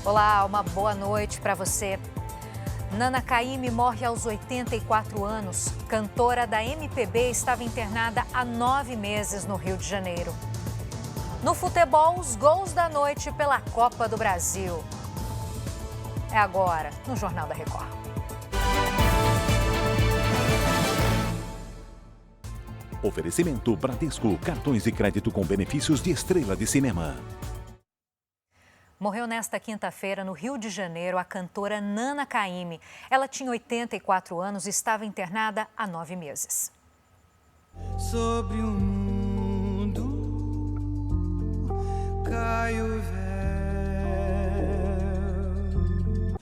Olá, uma boa noite para você. Nana Caymmi morre aos 84 anos. Cantora da MPB estava internada há 9 meses no Rio de Janeiro. No futebol, os gols da noite pela Copa do Brasil. É agora, no Jornal da Record. Oferecimento Bradesco, cartões de crédito com benefícios de estrela de cinema. Morreu nesta quinta-feira, no Rio de Janeiro, a cantora Nana Caymmi. Ela tinha 84 anos e estava internada há 9 meses. Sobre o mundo cai o véu.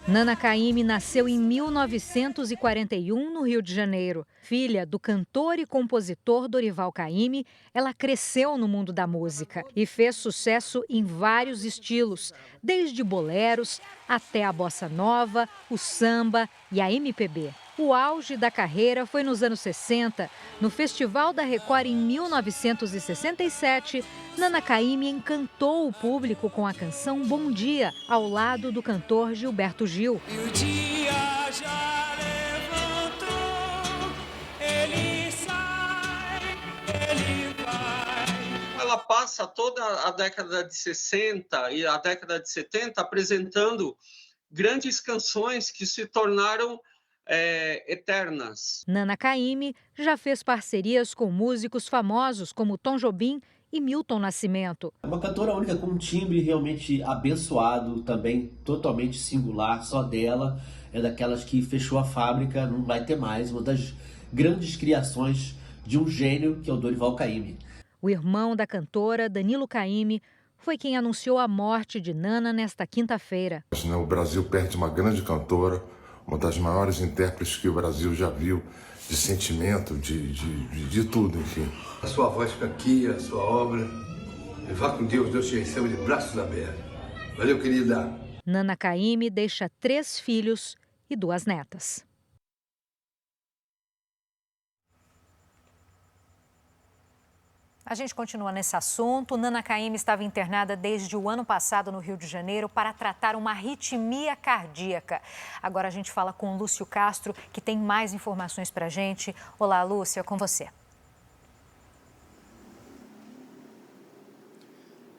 Nana Caymmi nasceu em 1941 no Rio de Janeiro. Filha do cantor e compositor Dorival Caymmi, ela cresceu no mundo da música e fez sucesso em vários estilos, desde boleros até a bossa nova, o samba e a MPB. O auge da carreira foi nos anos 60. No Festival da Record, em 1967, Nana Caymmi encantou o público com a canção Bom Dia, ao lado do cantor Gilberto Gil. E o dia já levantou, ele sai, ele vai. Ela passa toda a década de 60 e a década de 70 apresentando grandes canções que se tornaram eternas. Nana Caymmi já fez parcerias com músicos famosos como Tom Jobim e Milton Nascimento. É uma cantora única com um timbre realmente abençoado, também totalmente singular, só dela. É daquelas que fechou a fábrica, não vai ter mais. Uma das grandes criações de um gênio que é o Dorival Caymmi. O irmão da cantora, Danilo Caymmi, foi quem anunciou a morte de Nana nesta quinta-feira. O Brasil perde uma grande cantora, uma das maiores intérpretes que o Brasil já viu, de sentimento, de tudo, enfim. A sua voz fica aqui, a sua obra. E vá com Deus, Deus te receba de braços abertos. Valeu, querida. Nana Caymmi deixa 3 filhos e 2 netas. A gente continua nesse assunto. Nana Caymmi estava internada desde o ano passado no Rio de Janeiro para tratar uma arritmia cardíaca. Agora a gente fala com Lúcio Castro, que tem mais informações para a gente. Olá, Lúcia, com você.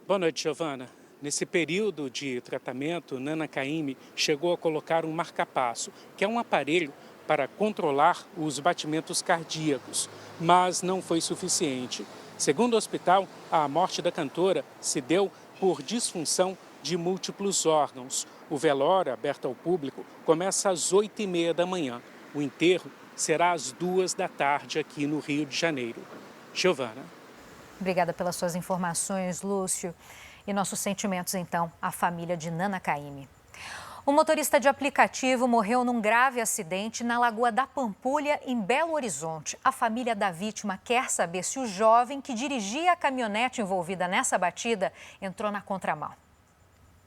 Boa noite, Giovana. Nesse período de tratamento, Nana Caymmi chegou a colocar um marca-passo, que é um aparelho para controlar os batimentos cardíacos, mas não foi suficiente. Segundo o hospital, a morte da cantora se deu por disfunção de múltiplos órgãos. O velório, aberto ao público, começa às 8h30 da manhã. O enterro será às 2 da tarde aqui no Rio de Janeiro. Giovana. Obrigada pelas suas informações, Lúcio. E nossos sentimentos, então, à família de Nana Caymmi. Um motorista de aplicativo morreu num grave acidente na Lagoa da Pampulha, em Belo Horizonte. A família da vítima quer saber se o jovem que dirigia a caminhonete envolvida nessa batida entrou na contramão.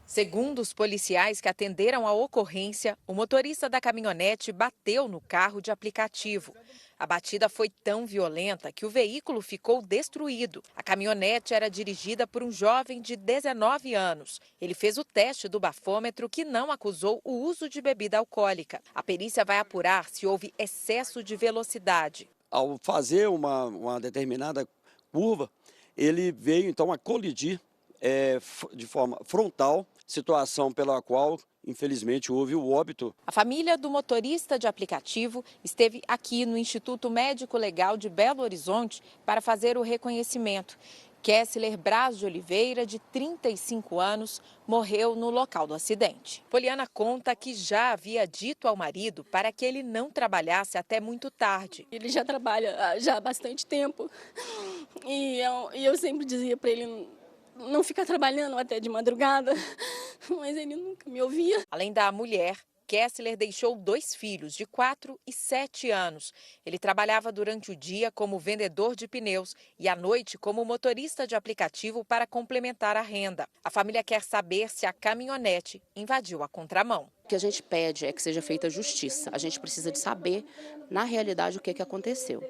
Segundo os policiais que atenderam a ocorrência, o motorista da caminhonete bateu no carro de aplicativo. A batida foi tão violenta que o veículo ficou destruído. A caminhonete era dirigida por um jovem de 19 anos. Ele fez o teste do bafômetro, que não acusou o uso de bebida alcoólica. A perícia vai apurar se houve excesso de velocidade. Ao fazer uma determinada curva, ele veio então a colidir de forma frontal, situação pela qual, infelizmente, houve o óbito. A família do motorista de aplicativo esteve aqui no Instituto Médico Legal de Belo Horizonte para fazer o reconhecimento. Kessler Braz de Oliveira, de 35 anos, morreu no local do acidente. Poliana conta que já havia dito ao marido para que ele não trabalhasse até muito tarde. Ele já trabalha já há bastante tempo e eu sempre dizia para ele não ficar trabalhando até de madrugada, mas ele nunca me ouvia. Além da mulher, Kessler deixou 2 filhos de 4 e 7 anos. Ele trabalhava durante o dia como vendedor de pneus e à noite como motorista de aplicativo para complementar a renda. A família quer saber se a caminhonete invadiu a contramão. O que a gente pede é que seja feita justiça. A gente precisa de saber, na realidade, o que aconteceu.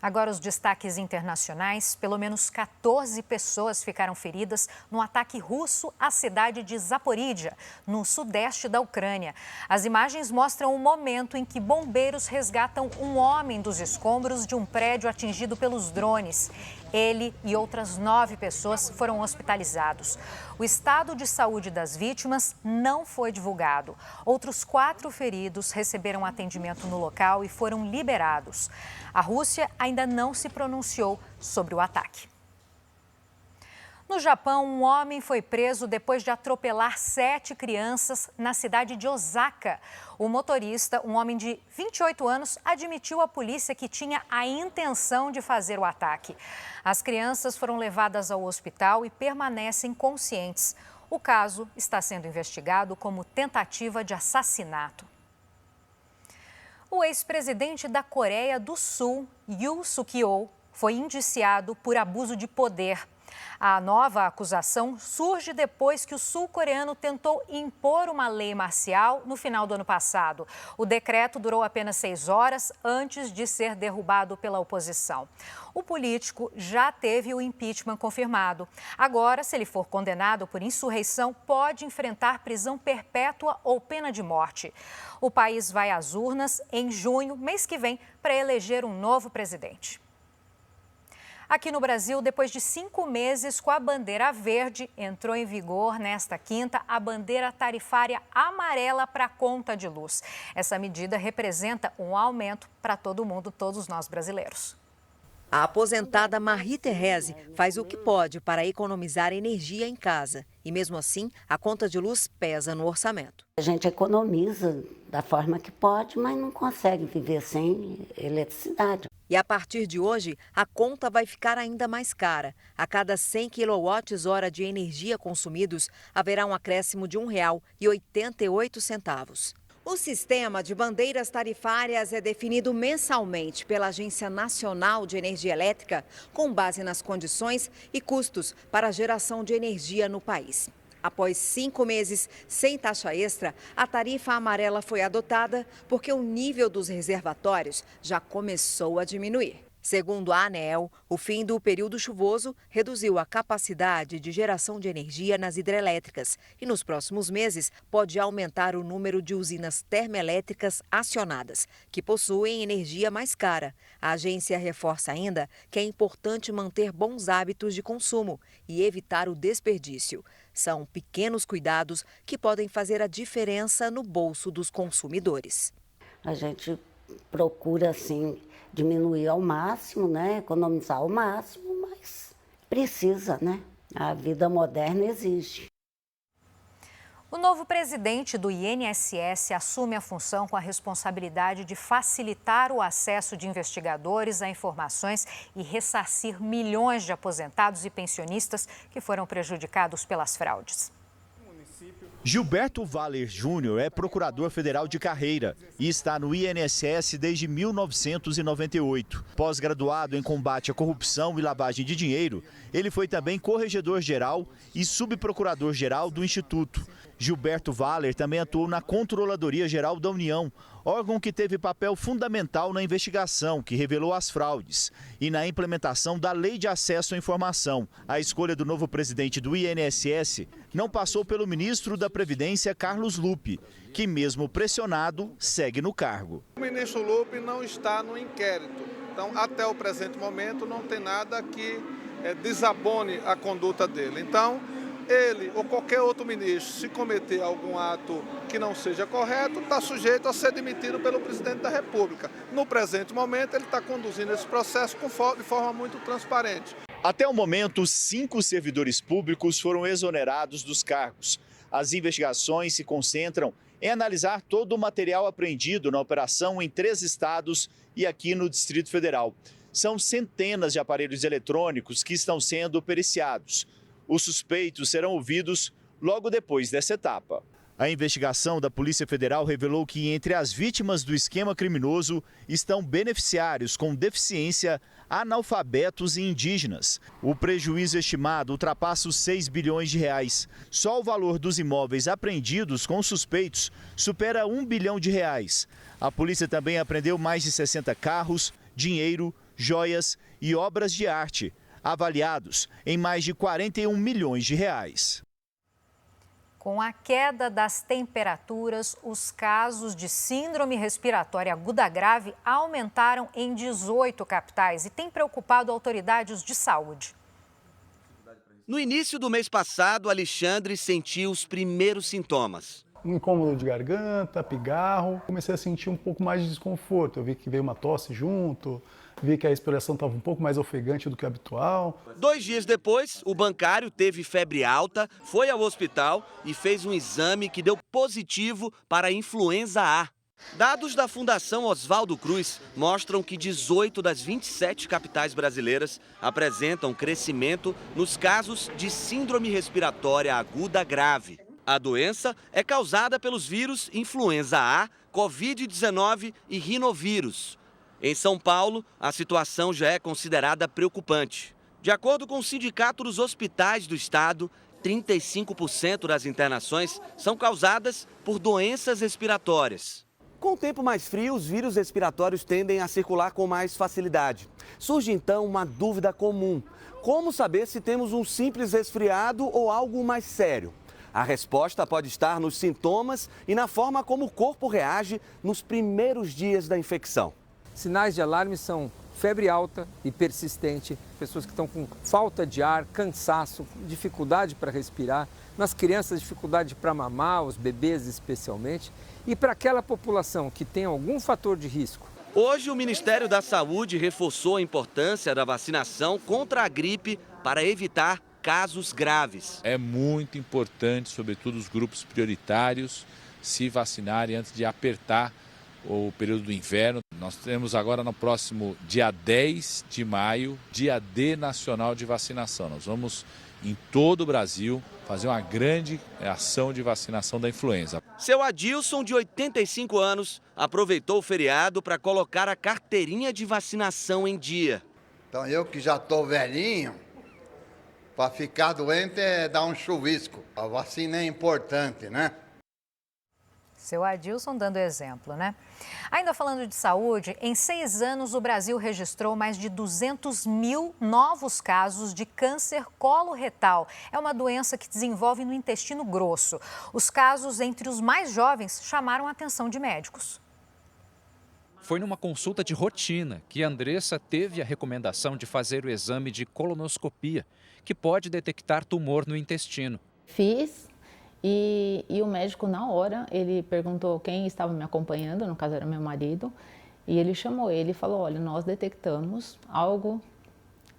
Agora os destaques internacionais. Pelo menos 14 pessoas ficaram feridas no ataque russo à cidade de Zaporídia, no sudeste da Ucrânia. As imagens mostram o momento em que bombeiros resgatam um homem dos escombros de um prédio atingido pelos drones. Ele e outras 9 pessoas foram hospitalizados. O estado de saúde das vítimas não foi divulgado. Outros 4 feridos receberam atendimento no local e foram liberados. A Rússia ainda não se pronunciou sobre o ataque. No Japão, um homem foi preso depois de atropelar 7 crianças na cidade de Osaka. O motorista, um homem de 28 anos, admitiu à polícia que tinha a intenção de fazer o ataque. As crianças foram levadas ao hospital e permanecem conscientes. O caso está sendo investigado como tentativa de assassinato. O ex-presidente da Coreia do Sul, Yoon Suk-yeol, foi indiciado por abuso de poder. A nova acusação surge depois que o sul-coreano tentou impor uma lei marcial no final do ano passado. O decreto durou apenas 6 horas antes de ser derrubado pela oposição. O político já teve o impeachment confirmado. Agora, se ele for condenado por insurreição, pode enfrentar prisão perpétua ou pena de morte. O país vai às urnas em junho, mês que vem, para eleger um novo presidente. Aqui no Brasil, depois de 5 meses com a bandeira verde, entrou em vigor nesta quinta a bandeira tarifária amarela para a conta de luz. Essa medida representa um aumento para todo mundo, todos nós brasileiros. A aposentada Marie Therese faz o que pode para economizar energia em casa. E mesmo assim, a conta de luz pesa no orçamento. A gente economiza da forma que pode, mas não consegue viver sem eletricidade. E a partir de hoje, a conta vai ficar ainda mais cara. A cada 100 kWh de energia consumidos, haverá um acréscimo de R$ 1,88. O sistema de bandeiras tarifárias é definido mensalmente pela Agência Nacional de Energia Elétrica, com base nas condições e custos para a geração de energia no país. Após 5 meses sem taxa extra, a tarifa amarela foi adotada porque o nível dos reservatórios já começou a diminuir. Segundo a ANEEL, o fim do período chuvoso reduziu a capacidade de geração de energia nas hidrelétricas e nos próximos meses pode aumentar o número de usinas termoelétricas acionadas, que possuem energia mais cara. A agência reforça ainda que é importante manter bons hábitos de consumo e evitar o desperdício. São pequenos cuidados que podem fazer a diferença no bolso dos consumidores. A gente procura, assim, diminuir ao máximo, né? Economizar ao máximo, mas precisa, né? A vida moderna exige. O novo presidente do INSS assume a função com a responsabilidade de facilitar o acesso de investigadores a informações e ressarcir milhões de aposentados e pensionistas que foram prejudicados pelas fraudes. Gilberto Valer Júnior é procurador federal de carreira e está no INSS desde 1998. Pós-graduado em combate à corrupção e lavagem de dinheiro, ele foi também corregedor-geral e subprocurador-geral do Instituto. Gilberto Valer também atuou na Controladoria Geral da União, órgão que teve papel fundamental na investigação que revelou as fraudes e na implementação da Lei de Acesso à Informação. A escolha do novo presidente do INSS não passou pelo ministro da Previdência, Carlos Lupe, que mesmo pressionado, segue no cargo. O ministro Lupe não está no inquérito, então até o presente momento não tem nada que desabone a conduta dele. Então, ele ou qualquer outro ministro, se cometer algum ato que não seja correto, está sujeito a ser demitido pelo presidente da República. No presente momento, ele está conduzindo esse processo de forma muito transparente. Até o momento, 5 servidores públicos foram exonerados dos cargos. As investigações se concentram em analisar todo o material apreendido na operação em 3 estados e aqui no Distrito Federal. São centenas de aparelhos eletrônicos que estão sendo periciados. Os suspeitos serão ouvidos logo depois dessa etapa. A investigação da Polícia Federal revelou que entre as vítimas do esquema criminoso estão beneficiários com deficiência, analfabetos e indígenas. O prejuízo estimado ultrapassa os 6 bilhões de reais. Só o valor dos imóveis apreendidos com suspeitos supera R$ 1 bilhão de reais. A polícia também apreendeu mais de 60 carros, dinheiro, joias e obras de arte, avaliados em mais de 41 milhões de reais. Com a queda das temperaturas, os casos de síndrome respiratória aguda grave aumentaram em 18 capitais e tem preocupado autoridades de saúde. No início do mês passado, Alexandre sentiu os primeiros sintomas. Um incômodo de garganta, pigarro. Comecei a sentir um pouco mais de desconforto. Eu vi que veio uma tosse junto, vi que a respiração estava um pouco mais ofegante do que o habitual. 2 dias depois, o bancário teve febre alta, foi ao hospital e fez um exame que deu positivo para a influenza A. Dados da Fundação Oswaldo Cruz mostram que 18 das 27 capitais brasileiras apresentam crescimento nos casos de síndrome respiratória aguda grave. A doença é causada pelos vírus influenza A, Covid-19 e rinovírus. Em São Paulo, a situação já é considerada preocupante. De acordo com o Sindicato dos Hospitais do Estado, 35% das internações são causadas por doenças respiratórias. Com o tempo mais frio, os vírus respiratórios tendem a circular com mais facilidade. Surge então uma dúvida comum: como saber se temos um simples resfriado ou algo mais sério? A resposta pode estar nos sintomas e na forma como o corpo reage nos primeiros dias da infecção. Sinais de alarme são febre alta e persistente, pessoas que estão com falta de ar, cansaço, dificuldade para respirar, nas crianças dificuldade para mamar, os bebês especialmente, e para aquela população que tem algum fator de risco. Hoje o Ministério da Saúde reforçou a importância da vacinação contra a gripe para evitar casos graves. É muito importante, sobretudo os grupos prioritários, se vacinarem antes de apertar o período do inverno. Nós temos agora no próximo dia 10 de maio, dia D nacional de vacinação. Nós vamos em todo o Brasil fazer uma grande ação de vacinação da influenza. Seu Adilson, de 85 anos, aproveitou o feriado para colocar a carteirinha de vacinação em dia. Então eu que já estou velhinho, para ficar doente é dar um chuvisco. A vacina é importante, né? Seu Adilson dando exemplo, né? Ainda falando de saúde, em 6 anos o Brasil registrou mais de 200 mil novos casos de câncer coloretal. É uma doença que desenvolve no intestino grosso. Os casos entre os mais jovens chamaram a atenção de médicos. Foi numa consulta de rotina que Andressa teve a recomendação de fazer o exame de colonoscopia, que pode detectar tumor no intestino. Fiz. E o médico, na hora, ele perguntou quem estava me acompanhando, no caso era meu marido, e ele chamou ele e falou: olha, nós detectamos algo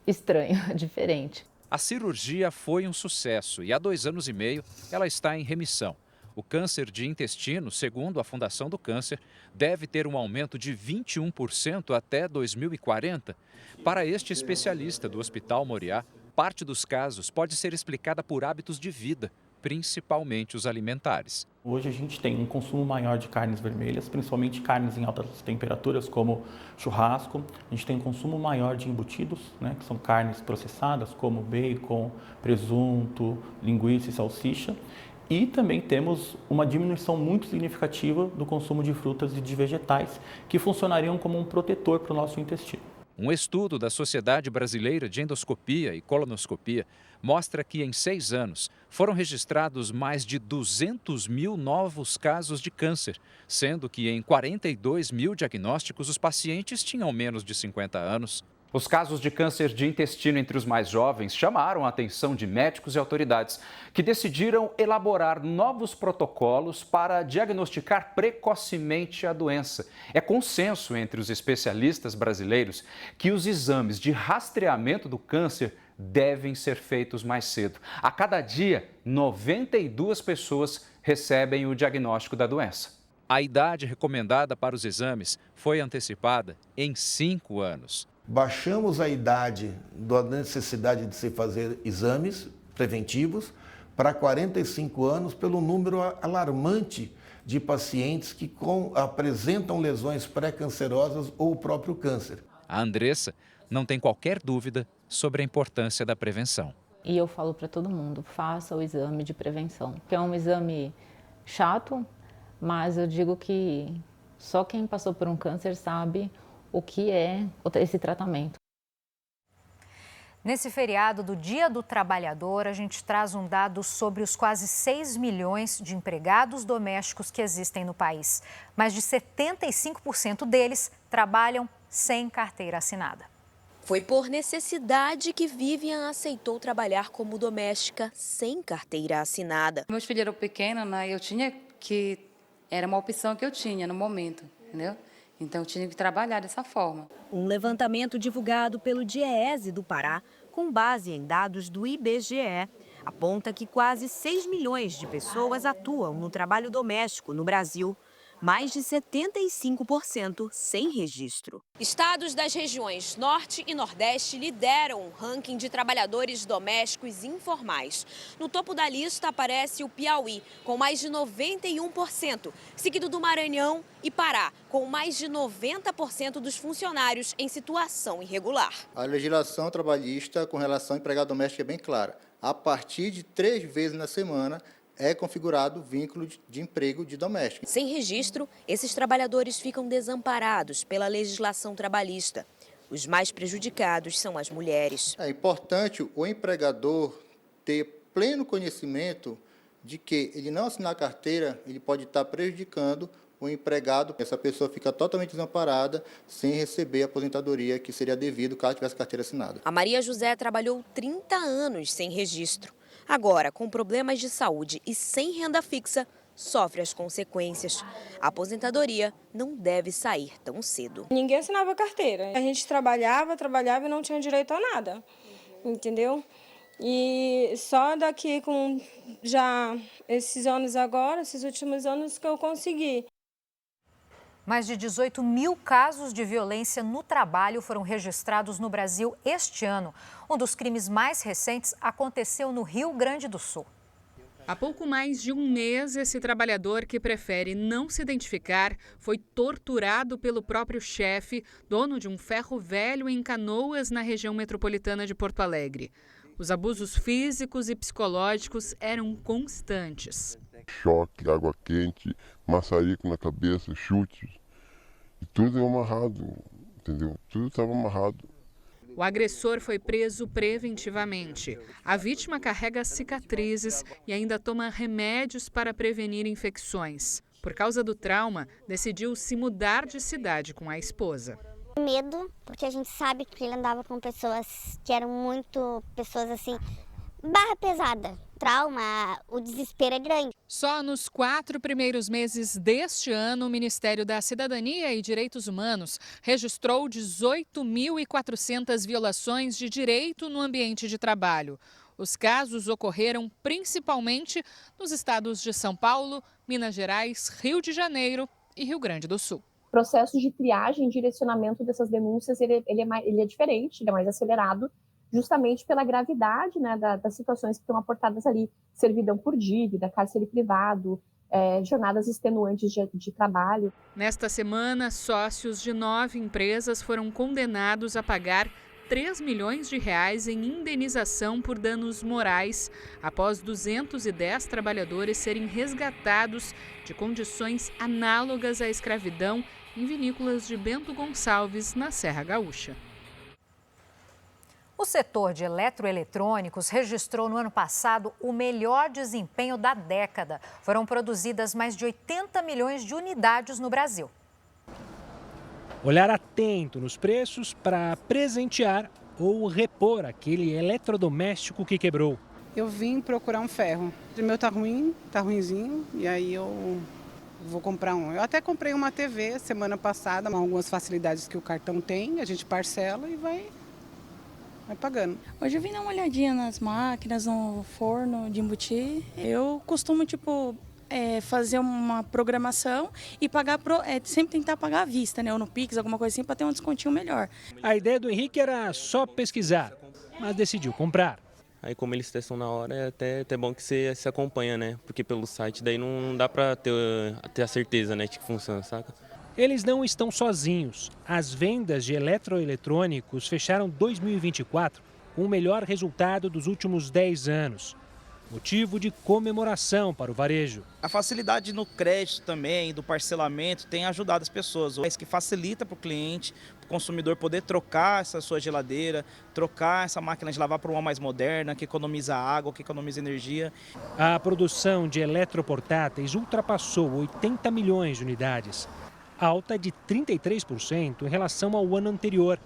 estranho, diferente. A cirurgia foi um sucesso e há 2 anos e meio ela está em remissão. O câncer de intestino, segundo a Fundação do Câncer, deve ter um aumento de 21% até 2040. Para este especialista do Hospital Moriá, parte dos casos pode ser explicada por hábitos de vida, principalmente os alimentares. Hoje a gente tem um consumo maior de carnes vermelhas, principalmente carnes em altas temperaturas, como churrasco. A gente tem um consumo maior de embutidos, né, que são carnes processadas, como bacon, presunto, linguiça e salsicha. E também temos uma diminuição muito significativa do consumo de frutas e de vegetais, que funcionariam como um protetor para o nosso intestino. Um estudo da Sociedade Brasileira de Endoscopia e Colonoscopia mostra que em 6 anos foram registrados mais de 200 mil novos casos de câncer, sendo que em 42 mil diagnósticos os pacientes tinham menos de 50 anos. Os casos de câncer de intestino entre os mais jovens chamaram a atenção de médicos e autoridades que decidiram elaborar novos protocolos para diagnosticar precocemente a doença. É consenso entre os especialistas brasileiros que os exames de rastreamento do câncer devem ser feitos mais cedo. A cada dia, 92 pessoas recebem o diagnóstico da doença. A idade recomendada para os exames foi antecipada em 5 anos. Baixamos a idade da necessidade de se fazer exames preventivos para 45 anos pelo número alarmante de pacientes que apresentam lesões pré-cancerosas ou o próprio câncer. A Andressa não tem qualquer dúvida sobre a importância da prevenção. E eu falo para todo mundo, faça o exame de prevenção, que é um exame chato, mas eu digo que só quem passou por um câncer sabe o que é esse tratamento. Nesse feriado do Dia do Trabalhador, a gente traz um dado sobre os quase 6 milhões de empregados domésticos que existem no país. Mais de 75% deles trabalham sem carteira assinada. Foi por necessidade que Vivian aceitou trabalhar como doméstica sem carteira assinada. Meus filhos eram pequenos, né? Eu tinha que... Era uma opção que eu tinha no momento, entendeu? Então, eu tinha que trabalhar dessa forma. Um levantamento divulgado pelo DIEESE do Pará, com base em dados do IBGE, aponta que quase 6 milhões de pessoas atuam no trabalho doméstico no Brasil. Mais de 75% sem registro. Estados das regiões Norte e Nordeste lideram o ranking de trabalhadores domésticos informais. No topo da lista aparece o Piauí, com mais de 91%, seguido do Maranhão e Pará, com mais de 90% dos funcionários em situação irregular. A legislação trabalhista com relação ao empregado doméstico é bem clara. A partir de 3 vezes na semana, é configurado o vínculo de emprego de doméstico. Sem registro, esses trabalhadores ficam desamparados pela legislação trabalhista. Os mais prejudicados são as mulheres. É importante o empregador ter pleno conhecimento de que ele não assinar a carteira, ele pode estar prejudicando o empregado. Essa pessoa fica totalmente desamparada, sem receber a aposentadoria que seria devido caso tivesse carteira assinada. A Maria José trabalhou 30 anos sem registro. Agora, com problemas de saúde e sem renda fixa, sofre as consequências. A aposentadoria não deve sair tão cedo. Ninguém assinava carteira. A gente trabalhava e não tinha direito a nada, entendeu? E só daqui com já esses anos agora, esses últimos anos que eu consegui. Mais de 18 mil casos de violência no trabalho foram registrados no Brasil este ano. Um dos crimes mais recentes aconteceu no Rio Grande do Sul. Há pouco mais de um mês, esse trabalhador, que prefere não se identificar, foi torturado pelo próprio chefe, dono de um ferro velho em Canoas, na região metropolitana de Porto Alegre. Os abusos físicos e psicológicos eram constantes. Choque, água quente, maçarico na cabeça, chutes. E tudo amarrado, entendeu? Tudo estava amarrado. O agressor foi preso preventivamente. A vítima carrega cicatrizes e ainda toma remédios para prevenir infecções. Por causa do trauma, decidiu se mudar de cidade com a esposa. Medo, porque a gente sabe que ele andava com pessoas que eram pessoas assim, barra pesada. Trauma, o desespero é grande. Só nos 4 primeiros meses deste ano, o Ministério da Cidadania e Direitos Humanos registrou 18.400 violações de direito no ambiente de trabalho. Os casos ocorreram principalmente nos estados de São Paulo, Minas Gerais, Rio de Janeiro e Rio Grande do Sul. O processo de triagem e direcionamento dessas denúncias ele é diferente, ele é mais acelerado, justamente pela gravidade, né, das situações que estão aportadas ali, servidão por dívida, cárcere privado, jornadas extenuantes de trabalho. Nesta semana, sócios de 9 empresas foram condenados a pagar R$3 milhões em indenização por danos morais, após 210 trabalhadores serem resgatados de condições análogas à escravidão em vinícolas de Bento Gonçalves, na Serra Gaúcha. O setor de eletroeletrônicos registrou no ano passado o melhor desempenho da década. Foram produzidas mais de 80 milhões de unidades no Brasil. Olhar atento nos preços para presentear ou repor aquele eletrodoméstico que quebrou. Eu vim procurar um ferro. O meu tá ruinzinho, e aí eu vou comprar um. Eu até comprei uma TV semana passada, com algumas facilidades que o cartão tem, a gente parcela e vai pagando. Hoje eu vim dar uma olhadinha nas máquinas, no forno de embutir. Eu costumo, fazer uma programação e pagar, sempre tentar pagar à vista, né? Ou no Pix, alguma coisa assim, para ter um descontinho melhor. A ideia do Henrique era só pesquisar, mas decidiu comprar. Aí como eles testam na hora, é até bom que você se acompanha, né? Porque pelo site daí não dá para ter a certeza, né, de que funciona, saca? Eles não estão sozinhos. As vendas de eletroeletrônicos fecharam 2024 com o melhor resultado dos últimos 10 anos. motivo de comemoração para o varejo. A facilidade no crédito também, do parcelamento, tem ajudado as pessoas. Isso que facilita para o cliente, para o consumidor poder trocar essa sua geladeira, trocar essa máquina de lavar por uma mais moderna, que economiza água, que economiza energia. A produção de eletroportáteis ultrapassou 80 milhões de unidades, alta de 33% em relação ao ano anterior,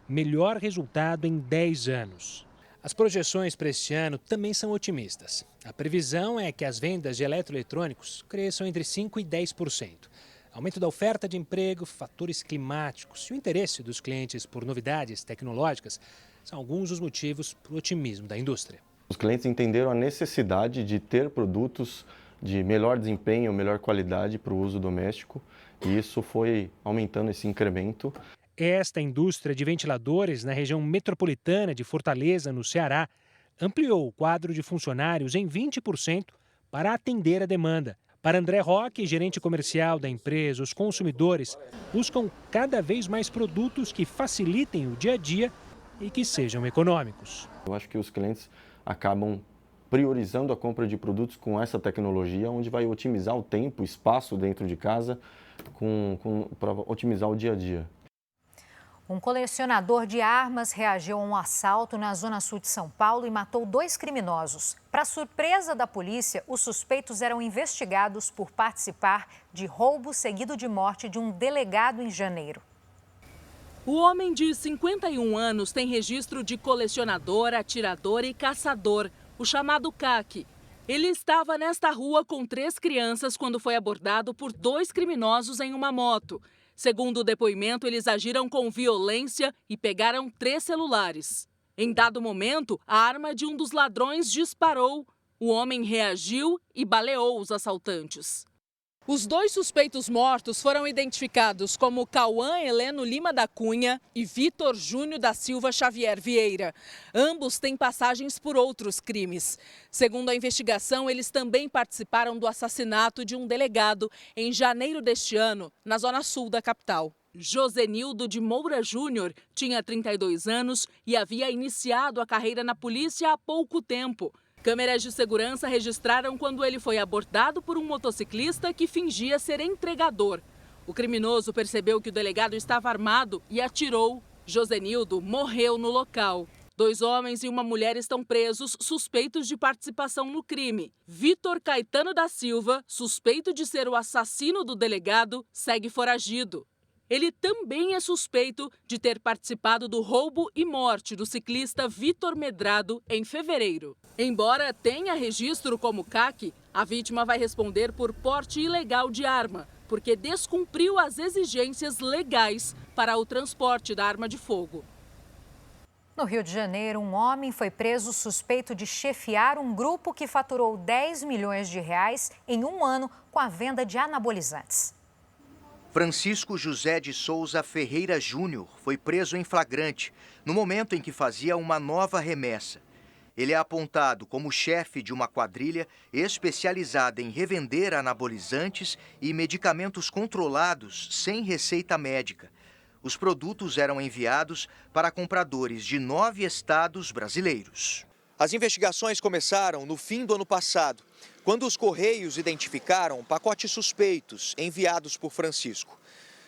melhor resultado em 10 anos. As projeções para este ano também são otimistas. A previsão é que as vendas de eletroeletrônicos cresçam entre 5% e 10%. Aumento da oferta de emprego, fatores climáticos e o interesse dos clientes por novidades tecnológicas são alguns dos motivos para o otimismo da indústria. Os clientes entenderam a necessidade de ter produtos de melhor desempenho, melhor qualidade para o uso doméstico, e isso foi aumentando esse incremento. Esta indústria de ventiladores na região metropolitana de Fortaleza, no Ceará, ampliou o quadro de funcionários em 20% para atender a demanda. Para André Roque, gerente comercial da empresa, os consumidores buscam cada vez mais produtos que facilitem o dia a dia e que sejam econômicos. Eu acho que os clientes acabam priorizando a compra de produtos com essa tecnologia, onde vai otimizar o tempo, o espaço dentro de casa, para otimizar o dia a dia. Um colecionador de armas reagiu a um assalto na zona sul de São Paulo e matou 2 criminosos. Para surpresa da polícia, os suspeitos eram investigados por participar de roubo seguido de morte de um delegado em janeiro. O homem de 51 anos tem registro de colecionador, atirador e caçador, o chamado CAC. Ele estava nesta rua com 3 crianças quando foi abordado por 2 criminosos em uma moto. Segundo o depoimento, eles agiram com violência e pegaram 3 celulares. Em dado momento, a arma de um dos ladrões disparou. O homem reagiu e baleou os assaltantes. Os 2 suspeitos mortos foram identificados como Cauã Heleno Lima da Cunha e Vitor Júnior da Silva Xavier Vieira. Ambos têm passagens por outros crimes. Segundo a investigação, eles também participaram do assassinato de um delegado em janeiro deste ano, na zona sul da capital. Josenildo de Moura Júnior tinha 32 anos e havia iniciado a carreira na polícia há pouco tempo. Câmeras de segurança registraram quando ele foi abordado por um motociclista que fingia ser entregador. O criminoso percebeu que o delegado estava armado e atirou. Josenildo morreu no local. 2 homens e uma mulher estão presos, suspeitos de participação no crime. Vitor Caetano da Silva, suspeito de ser o assassino do delegado, segue foragido. Ele também é suspeito de ter participado do roubo e morte do ciclista Vitor Medrado em fevereiro. Embora tenha registro como CAC, a vítima vai responder por porte ilegal de arma, porque descumpriu as exigências legais para o transporte da arma de fogo. No Rio de Janeiro, um homem foi preso suspeito de chefiar um grupo que faturou 10 milhões de reais em um ano com a venda de anabolizantes. Francisco José de Souza Ferreira Júnior foi preso em flagrante no momento em que fazia uma nova remessa. Ele é apontado como chefe de uma quadrilha especializada em revender anabolizantes e medicamentos controlados sem receita médica. Os produtos eram enviados para compradores de 9 estados brasileiros. As investigações começaram no fim do ano passado, quando os Correios identificaram pacotes suspeitos enviados por Francisco.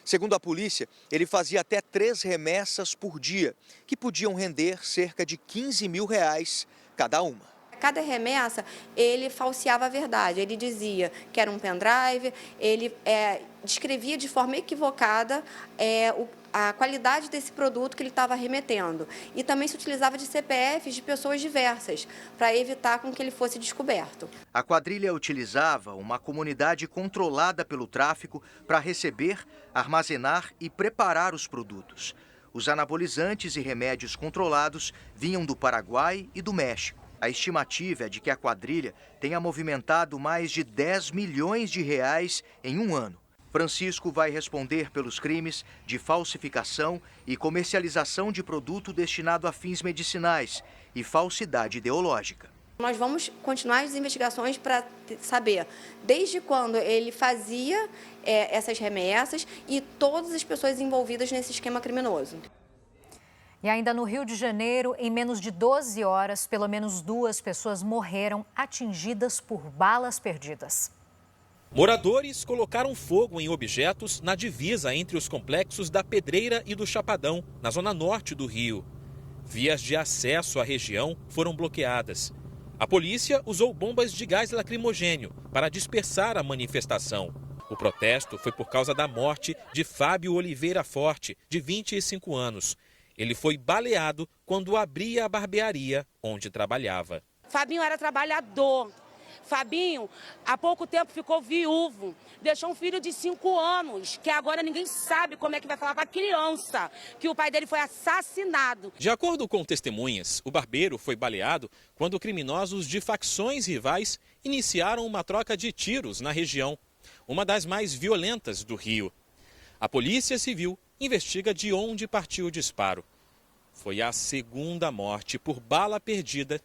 Segundo a polícia, ele fazia até 3 remessas por dia, que podiam render cerca de R$15 mil cada uma. Cada remessa, ele falseava a verdade. Ele dizia que era um pendrive, ele descrevia de forma equivocada a qualidade desse produto que ele estava remetendo. E também se utilizava de CPFs de pessoas diversas, para evitar com que ele fosse descoberto. A quadrilha utilizava uma comunidade controlada pelo tráfico para receber, armazenar e preparar os produtos. Os anabolizantes e remédios controlados vinham do Paraguai e do México. A estimativa é de que a quadrilha tenha movimentado mais de 10 milhões de reais em um ano. Francisco vai responder pelos crimes de falsificação e comercialização de produto destinado a fins medicinais e falsidade ideológica. Nós vamos continuar as investigações para saber desde quando ele fazia essas remessas e todas as pessoas envolvidas nesse esquema criminoso. E ainda no Rio de Janeiro, em menos de 12 horas, pelo menos 2 pessoas morreram atingidas por balas perdidas. Moradores colocaram fogo em objetos na divisa entre os complexos da Pedreira e do Chapadão, na zona norte do Rio. Vias de acesso à região foram bloqueadas. A polícia usou bombas de gás lacrimogênio para dispersar a manifestação. O protesto foi por causa da morte de Fábio Oliveira Forte, de 25 anos. Ele foi baleado quando abria a barbearia onde trabalhava. Fabinho era trabalhador. Fabinho, há pouco tempo ficou viúvo, deixou um filho de 5 anos, que agora ninguém sabe como é que vai falar para a criança, que o pai dele foi assassinado. De acordo com testemunhas, o barbeiro foi baleado quando criminosos de facções rivais iniciaram uma troca de tiros na região, uma das mais violentas do Rio. A Polícia Civil investiga de onde partiu o disparo. Foi a segunda morte por bala perdida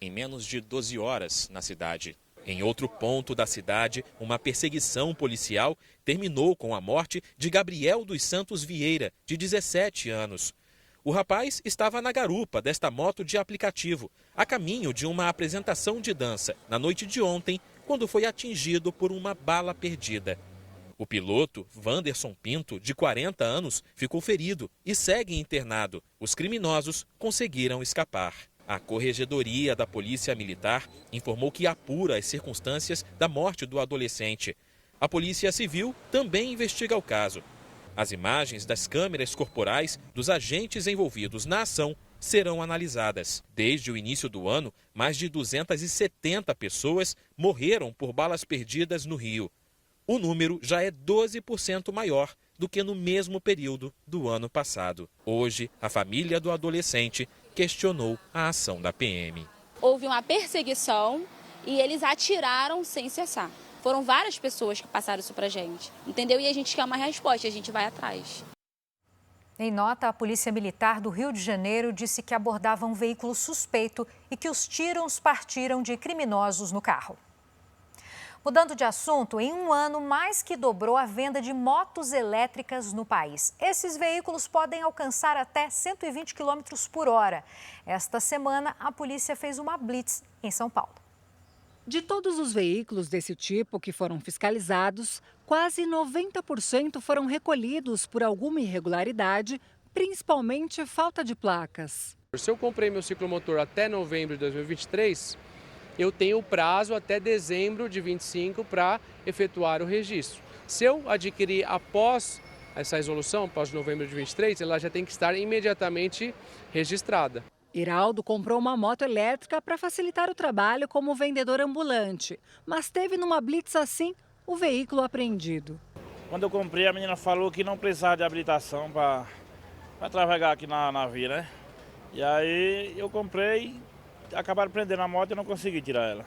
em menos de 12 horas na cidade. Em outro ponto da cidade, uma perseguição policial terminou com a morte de Gabriel dos Santos Vieira, de 17 anos. O rapaz estava na garupa desta moto de aplicativo, a caminho de uma apresentação de dança, na noite de ontem, quando foi atingido por uma bala perdida. O piloto, Wanderson Pinto, de 40 anos, ficou ferido e segue internado. Os criminosos conseguiram escapar. A Corregedoria da Polícia Militar informou que apura as circunstâncias da morte do adolescente. A Polícia Civil também investiga o caso. As imagens das câmeras corporais dos agentes envolvidos na ação serão analisadas. Desde o início do ano, mais de 270 pessoas morreram por balas perdidas no Rio. O número já é 12% maior do que no mesmo período do ano passado. Hoje, a família do adolescente questionou a ação da PM. Houve uma perseguição e eles atiraram sem cessar. Foram várias pessoas que passaram isso pra gente, entendeu? E a gente quer uma resposta, a gente vai atrás. Em nota, a Polícia Militar do Rio de Janeiro disse que abordava um veículo suspeito e que os tiros partiram de criminosos no carro. Mudando de assunto, em um ano, mais que dobrou a venda de motos elétricas no país. Esses veículos podem alcançar até 120 km por hora. Esta semana, a polícia fez uma blitz em São Paulo. De todos os veículos desse tipo que foram fiscalizados, quase 90% foram recolhidos por alguma irregularidade, principalmente falta de placas. Se eu comprei meu ciclomotor até novembro de 2023... eu tenho o prazo até dezembro de 25 para efetuar o registro. Se eu adquirir após essa resolução, após novembro de 23, ela já tem que estar imediatamente registrada. Iraldo comprou uma moto elétrica para facilitar o trabalho como vendedor ambulante, mas teve numa blitz assim o veículo apreendido. Quando eu comprei, a menina falou que não precisava de habilitação para trafegar aqui na via, né? E aí eu comprei. Acabaram prendendo a moto e eu não consegui tirar ela.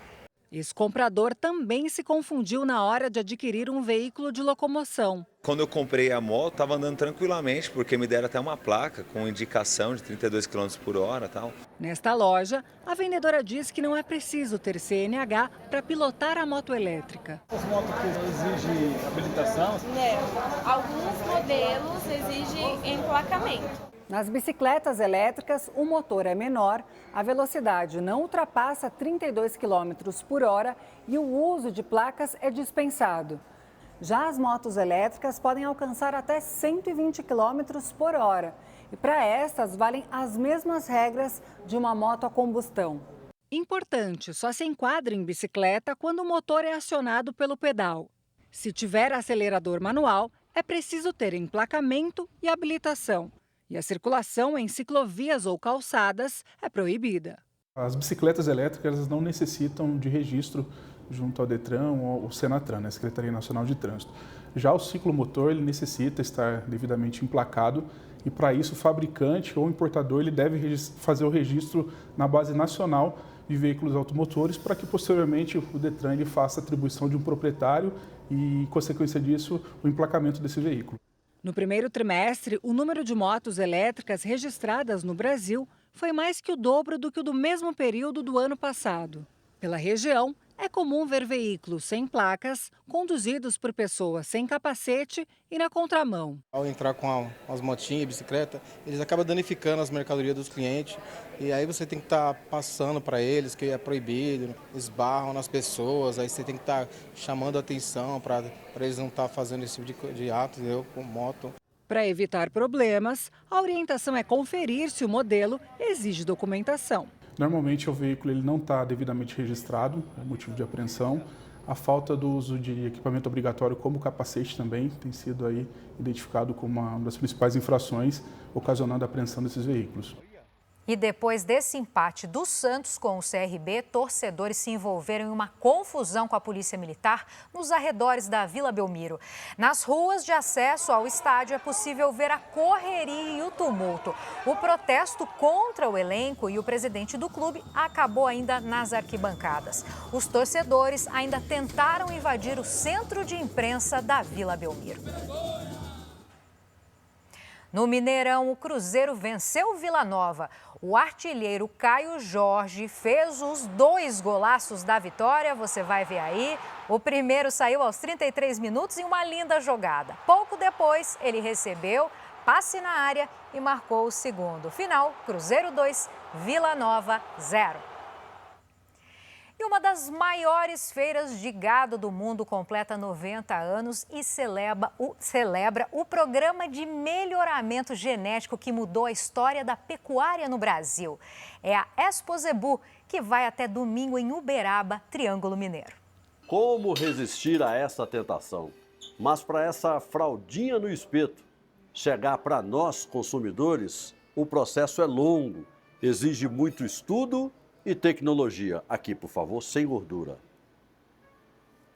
Esse comprador também se confundiu na hora de adquirir um veículo de locomoção. Quando eu comprei a moto, estava andando tranquilamente, porque me deram até uma placa com indicação de 32 km por hora e tal. Nesta loja, a vendedora diz que não é preciso ter CNH para pilotar a moto elétrica. As motos que exigem habilitação? Não, alguns modelos exigem emplacamento. Nas bicicletas elétricas, o motor é menor, a velocidade não ultrapassa 32 km por hora e o uso de placas é dispensado. Já as motos elétricas podem alcançar até 120 km por hora. E para estas, valem as mesmas regras de uma moto a combustão. Importante, só se enquadra em bicicleta quando o motor é acionado pelo pedal. Se tiver acelerador manual, é preciso ter emplacamento e habilitação. E a circulação em ciclovias ou calçadas é proibida. As bicicletas elétricas não necessitam de registro junto ao Detran ou ao Senatran, né, Secretaria Nacional de Trânsito. Já o ciclomotor ele necessita estar devidamente emplacado e para isso o fabricante ou importador ele deve fazer o registro na base nacional de veículos automotores para que posteriormente o Detran ele faça a atribuição de um proprietário e, em consequência disso, o emplacamento desse veículo. No primeiro trimestre, o número de motos elétricas registradas no Brasil foi mais que o dobro do que o do mesmo período do ano passado. Pela região, é comum ver veículos sem placas, conduzidos por pessoas sem capacete e na contramão. Ao entrar com as motinhas, bicicleta, eles acabam danificando as mercadorias dos clientes. E aí você tem que estar passando para eles que é proibido, esbarram nas pessoas, aí você tem que estar chamando a atenção para eles não estar fazendo esse tipo de ato, entendeu? Com moto. Para evitar problemas, a orientação é conferir se o modelo exige documentação. Normalmente o veículo ele não está devidamente registrado, é motivo de apreensão. A falta do uso de equipamento obrigatório como capacete também tem sido aí identificado como uma das principais infrações ocasionando a apreensão desses veículos. E depois desse empate do Santos com o CRB, torcedores se envolveram em uma confusão com a Polícia Militar nos arredores da Vila Belmiro. Nas ruas de acesso ao estádio é possível ver a correria e o tumulto. O protesto contra o elenco e o presidente do clube acabou ainda nas arquibancadas. Os torcedores ainda tentaram invadir o centro de imprensa da Vila Belmiro. No Mineirão, o Cruzeiro venceu o Vila Nova. O artilheiro Caio Jorge fez os 2 golaços da vitória, você vai ver aí. O primeiro saiu aos 33 minutos em uma linda jogada. Pouco depois, ele recebeu, passe na área e marcou o segundo. Final, Cruzeiro 2, Vila Nova 0. E uma das maiores feiras de gado do mundo completa 90 anos e celebra o programa de melhoramento genético que mudou a história da pecuária no Brasil. É a Expo Zebu, que vai até domingo em Uberaba, Triângulo Mineiro. Como resistir a essa tentação? Mas para essa fraldinha no espeto chegar para nós, consumidores, o processo é longo, exige muito estudo e tecnologia. Aqui, por favor, sem gordura.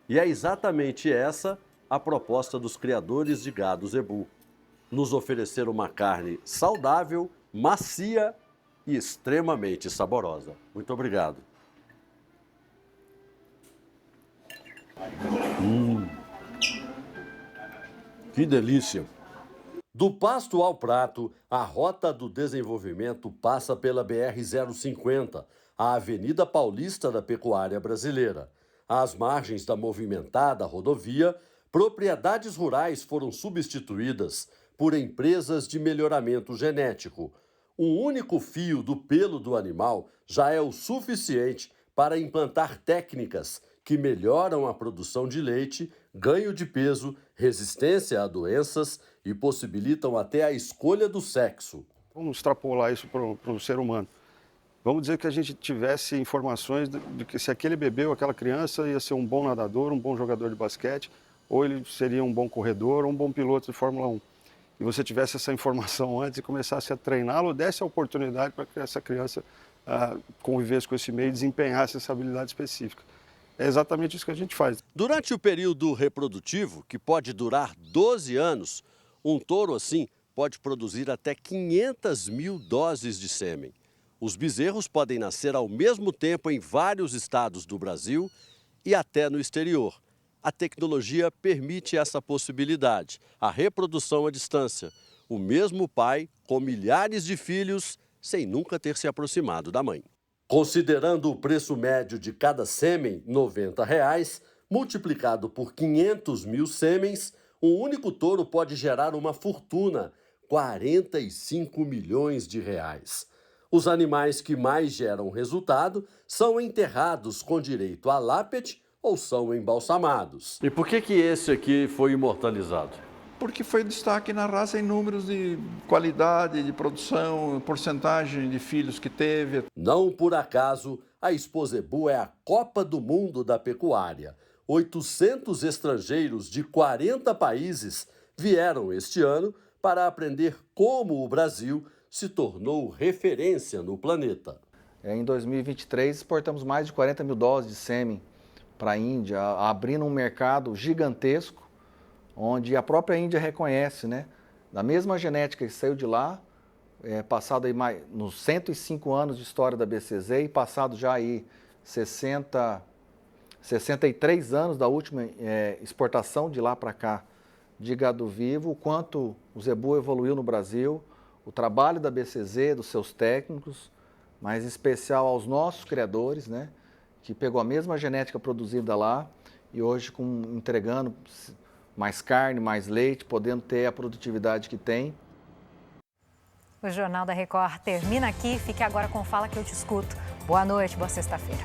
E é exatamente essa a proposta dos criadores de gado Zebu. Nos oferecer uma carne saudável, macia e extremamente saborosa. Muito obrigado. Que delícia! Do pasto ao prato, a rota do desenvolvimento passa pela BR-050, a Avenida Paulista da Pecuária Brasileira. Às margens da movimentada rodovia, propriedades rurais foram substituídas por empresas de melhoramento genético. Um único fio do pelo do animal já é o suficiente para implantar técnicas que melhoram a produção de leite, ganho de peso, resistência a doenças e possibilitam até a escolha do sexo. Vamos extrapolar isso para o ser humano. Vamos dizer que a gente tivesse informações de que se aquele bebê ou aquela criança ia ser um bom nadador, um bom jogador de basquete, ou ele seria um bom corredor ou um bom piloto de Fórmula 1. E você tivesse essa informação antes e começasse a treiná-lo, desse a oportunidade para que essa criança convivesse com esse meio e desempenhasse essa habilidade específica. É exatamente isso que a gente faz. Durante o período reprodutivo, que pode durar 12 anos, um touro assim pode produzir até 500 mil doses de sêmen. Os bezerros podem nascer ao mesmo tempo em vários estados do Brasil e até no exterior. A tecnologia permite essa possibilidade, a reprodução à distância. O mesmo pai com milhares de filhos sem nunca ter se aproximado da mãe. Considerando o preço médio de cada sêmen, R$ 90, multiplicado por 500 mil sêmens, um único touro pode gerar uma fortuna, 45 milhões de reais. Os animais que mais geram resultado são enterrados com direito a lápide ou são embalsamados. E por que esse aqui foi imortalizado? Porque foi destaque na raça em números de qualidade, de produção, porcentagem de filhos que teve. Não por acaso, a Expo Zebu é a Copa do Mundo da Pecuária. 800 estrangeiros de 40 países vieram este ano para aprender como o Brasil se tornou referência no planeta. Em 2023, exportamos mais de 40 mil doses de sêmen para a Índia, abrindo um mercado gigantesco, onde a própria Índia reconhece, né? Da mesma genética que saiu de lá, passado aí nos 105 anos de história da BCZ e passado já aí 63 anos da última exportação de lá para cá de gado vivo, o quanto o Zebu evoluiu no Brasil, o trabalho da BCZ, dos seus técnicos, mas em especial aos nossos criadores, né? que pegou a mesma genética produzida lá e hoje entregando mais carne, mais leite, podendo ter a produtividade que tem. O Jornal da Record termina aqui. Fique agora com Fala que eu te escuto. Boa noite, boa sexta-feira.